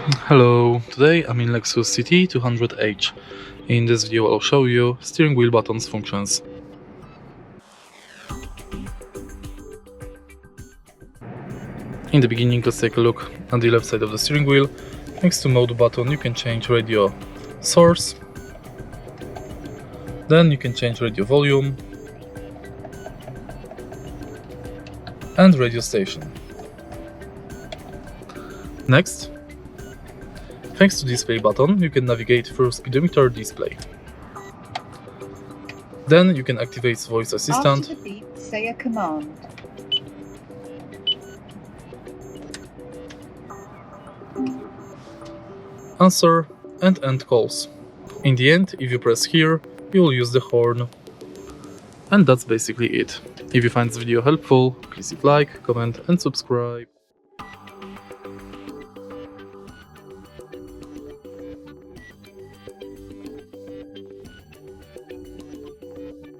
Hello, today I'm in Lexus CT 200H. In this video I'll show you steering wheel buttons functions. In the beginning, let's take a look at the left side of the steering wheel. Next to mode button you can change radio source. Then you can change radio volume and radio station. Next, thanks to display button, you can navigate through speedometer display. Then you can activate voice assistant. After the beep, say a command. Answer and end calls. In the end, if you press here, you will use the horn. And that's basically it. If you find this video helpful, please leave like, comment and subscribe.